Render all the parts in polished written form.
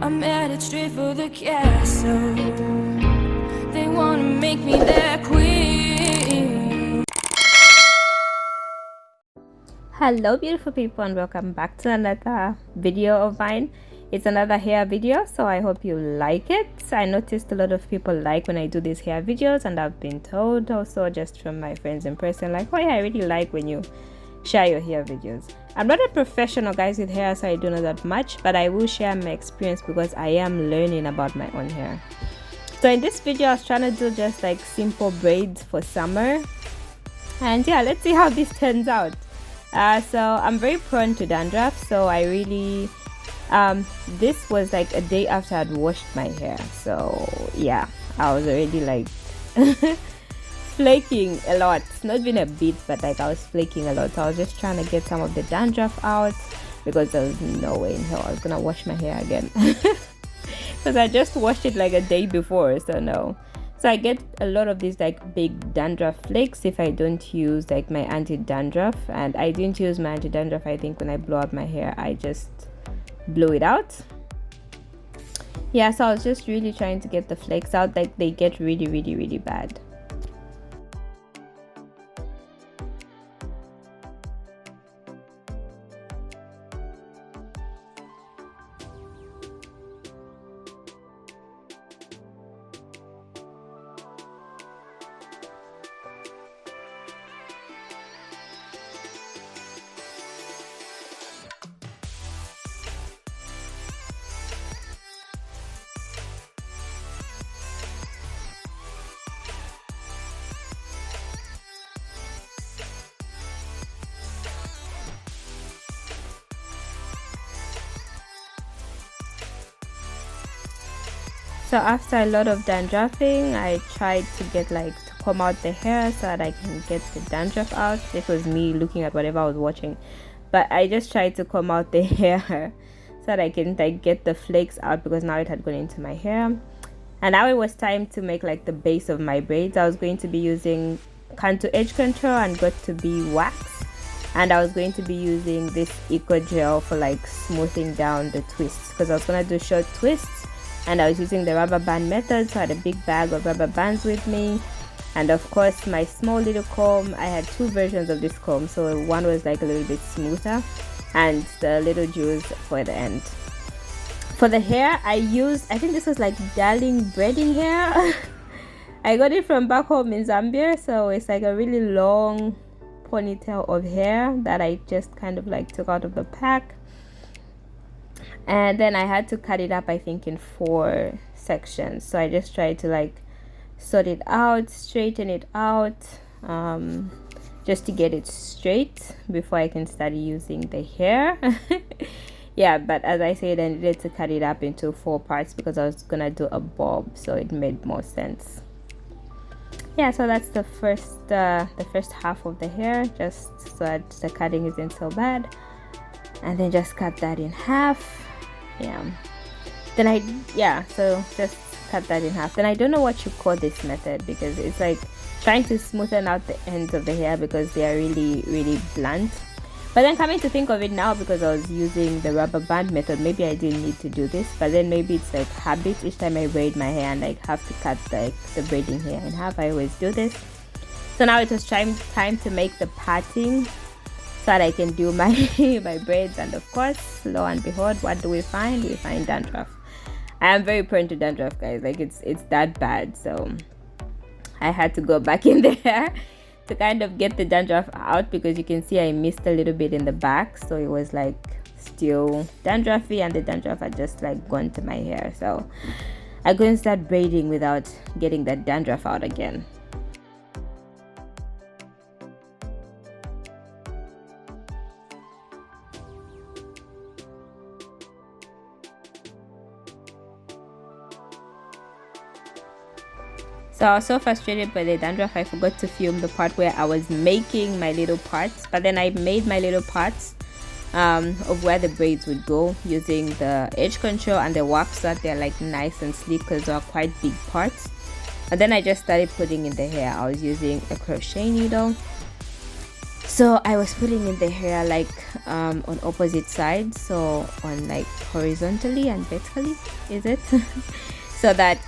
I'm headed straight for the castle. They wanna make me their queen. Hello beautiful people, and welcome back to another video of mine. It's another hair video, so I hope you like it. I noticed a lot of people like when I do these hair videos, and I've been told also just from my friends in person, like, oh yeah, I really like when you share your hair videos. I'm not a professional guys with hair, so I don't know that much, but I will share my experience because I am learning about my own hair. So in this video I was trying to do just like simple braids for summer, and yeah, let's see how this turns out. So I'm very prone to dandruff, so I really this was like a day after I'd washed my hair, so yeah, I was already like flaking a lot. Not even a bit, but like I was flaking a lot. So I was just trying to get some of the dandruff out because there was no way in hell I was gonna wash my hair again because I just washed it like a day before, so no. So I get a lot of these like big dandruff flakes if I don't use like my anti-dandruff, and I didn't use my anti-dandruff. I think when I blow out my hair I just blew it out. Yeah, so I was just really trying to get the flakes out. Like they get really bad. So after a lot of dandruffing, I tried to get like to comb out the hair so that I can get the dandruff out. This was me looking at whatever I was watching, but I just tried to comb out the hair so that I can like get the flakes out because now it had gone into my hair. And now it was time to make like the base of my braids. I was going to be using contour edge control and got to be wax, and I was going to be using this eco gel for like smoothing down the twists because I was gonna do short twists. And I was using the rubber band method, so I had a big bag of rubber bands with me, and of course my small little comb. I had two versions of this comb, so one was like a little bit smoother and the little jewels for the end. For the hair I used, I think this was like darling braiding hair. I got it from back home in Zambia, so it's like a really long ponytail of hair that I just kind of like took out of the pack. And then I had to cut it up, I think, in 4 sections. So I just tried to like sort it out, straighten it out, just to get it straight before I can start using the hair. Yeah, but as I said, I needed to cut it up into 4 parts because I was gonna do a bob, so it made more sense. Yeah, so that's the first half of the hair, just so that the cutting isn't so bad. And then just cut that in half. So just cut that in half. Then I don't know what you call this method because it's like trying to smoothen out the ends of the hair because they are really blunt. But then coming to think of it now, because I was using the rubber band method, maybe I didn't need to do this, but then maybe it's like habit. Each time I braid my hair and like have to cut like the braiding hair in half, I always do this. So now it was time to make the parting so that I can do my my braids. And of course, lo and behold, what do we find? We find dandruff. I am very prone to dandruff, guys. Like it's that bad, so I had to go back in there to kind of get the dandruff out because you can see I missed a little bit in the back, so it was like still dandruffy, and the dandruff had just like gone to my hair, so I couldn't start braiding without getting that dandruff out again. So I was so frustrated by the dandruff, I forgot to film the part where I was making my little parts. But then I made my little parts of where the braids would go using the edge control and the wax so that they're like nice and sleek because they are quite big parts. And then I just started putting in the hair. I was using a crochet needle So I was putting in the hair like on opposite sides, so on like horizontally and vertically, is it? So that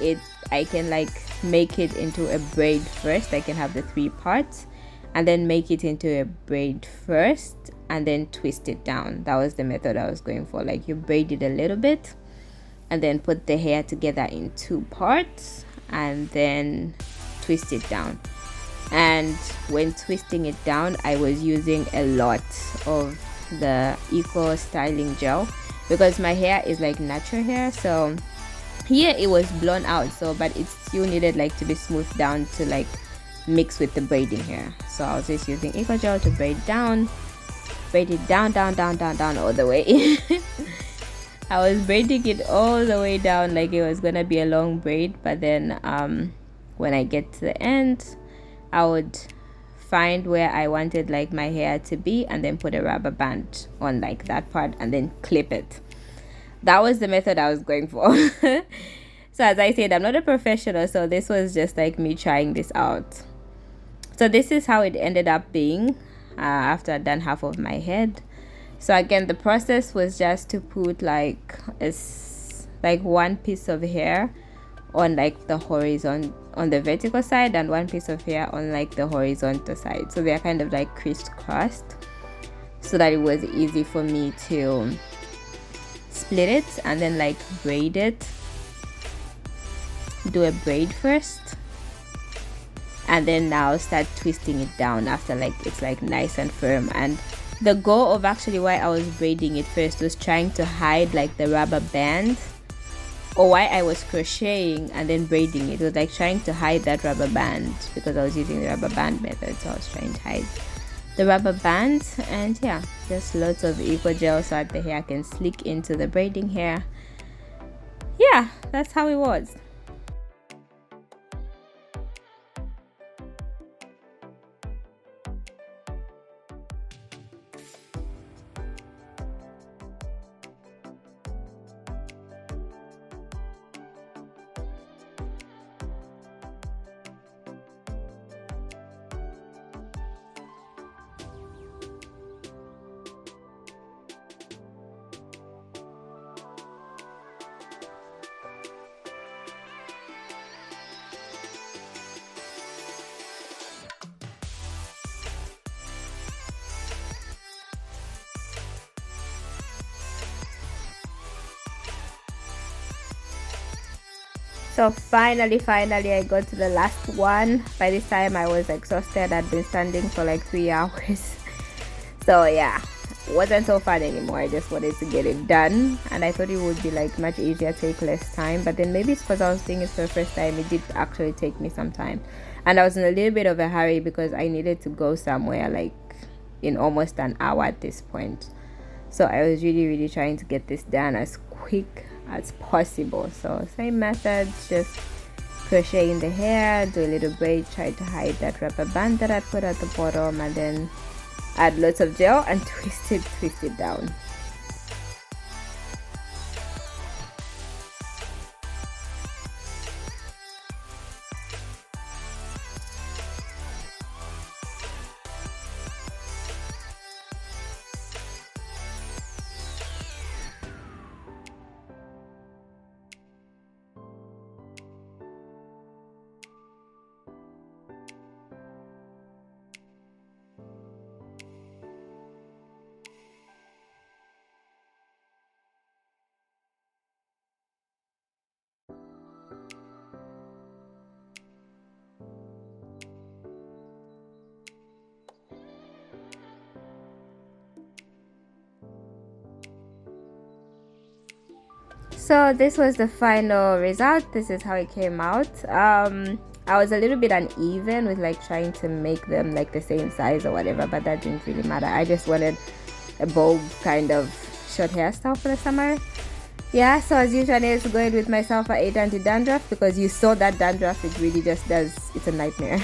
I can like make it into a braid first. I can have the 3 parts and then make it into a braid first and then twist it down. That was the method I was going for. Like you braid it a little bit and then put the hair together in 2 parts and then twist it down. And when twisting it down, I was using a lot of the Eco styling gel because my hair is like natural hair. So here it was blown out, so but it still needed like to be smoothed down to like mix with the braiding hair. So I was just using Eco gel to braid it down all the way. I was braiding it all the way down like it was gonna be a long braid, but then when I get to the end, I would find where I wanted like my hair to be and then put a rubber band on like that part and then clip it. That was the method I was going for. So as I said, I'm not a professional, so this was just like me trying this out. So this is how it ended up being after I'd done half of my head. So again, the process was just to put like one piece of hair on like the horizontal, on the vertical side, and 1 piece of hair on like the horizontal side, so they're kind of like crisscrossed, so that it was easy for me to split it and then like braid it, do a braid first, and then now start twisting it down after like it's like nice and firm. And the goal of actually why I was braiding it first was trying to hide like the rubber band, or why I was crocheting and then braiding it was like trying to hide that rubber band, because I was using the rubber band method. So I was trying to hide the rubber band, and yeah, just lots of Eco gel so that the hair can slick into the braiding hair. Yeah, that's how it was. So finally I got to the last one. By this time I was exhausted. I'd been standing for like 3 hours. So yeah, it wasn't so fun anymore. I just wanted to get it done, and I thought it would be like much easier, take less time. But then maybe it's because I was doing it for the first time, it did actually take me some time, and I was in a little bit of a hurry because I needed to go somewhere like in almost an hour at this point. So I was really trying to get this done as quick as possible. So same method, just crochet in the hair, do a little braid, try to hide that rubber band that I put at the bottom, and then add lots of gel and twist it down. So this was the final result. This is how it came out. I was a little bit uneven with like trying to make them like the same size or whatever, but that didn't really matter. I just wanted a bob kind of short hairstyle for the summer. Yeah, so as usual, I needed to go in with my Sulfur 8 anti-dandruff because you saw that dandruff, it really just does, it's a nightmare.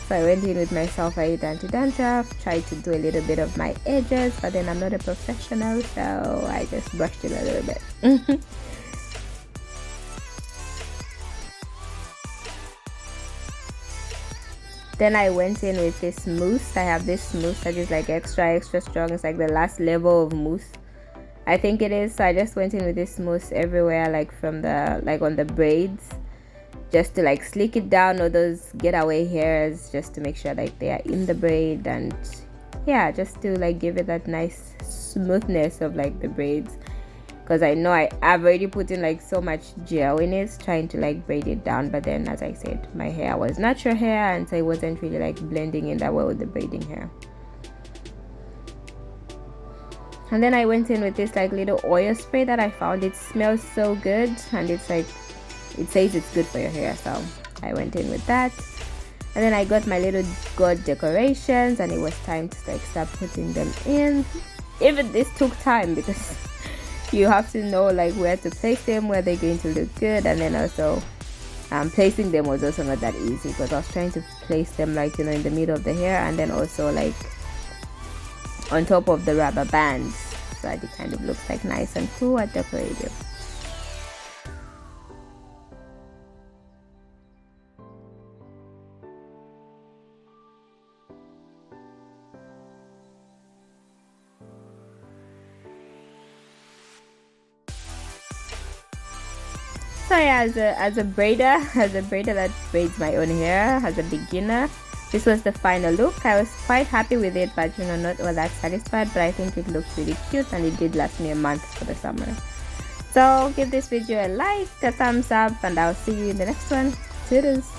So I went in with my Sulfur 8 anti-dandruff, tried to do a little bit of my edges, but then I'm not a professional, so I just brushed it a little bit. Then I went in with this mousse. I have this mousse that is like extra strong. It's like the last level of mousse, I think it is. So I just went in with this mousse everywhere, like from the on the braids, just to like slick it down, all those getaway hairs, just to make sure like they are in the braid, and yeah, just to like give it that nice smoothness of like the braids, because I know I've already put in like so much gel in it trying to like braid it down, but then as I said, my hair was natural hair, and so it wasn't really like blending in that well with the braiding hair. And then I went in with this like little oil spray that I found. It smells so good, and it's like, it says it's good for your hair, so I went in with that. And then I got my little god decorations, and it was time to like start putting them in. Even this took time, because you have to know like where to place them, where they're going to look good. And then also placing them was also not that easy, because I was trying to place them like, you know, in the middle of the hair, and then also like on top of the rubber bands, so that it kind of looks like nice and cool and decorative. So yeah, as a braider that braids my own hair, as a beginner, this was the final look. I was quite happy with it, but you know, not all that satisfied, but I think it looked really cute, and it did last me a month for the summer. So give this video a like, a thumbs up, and I'll see you in the next one. Toodles!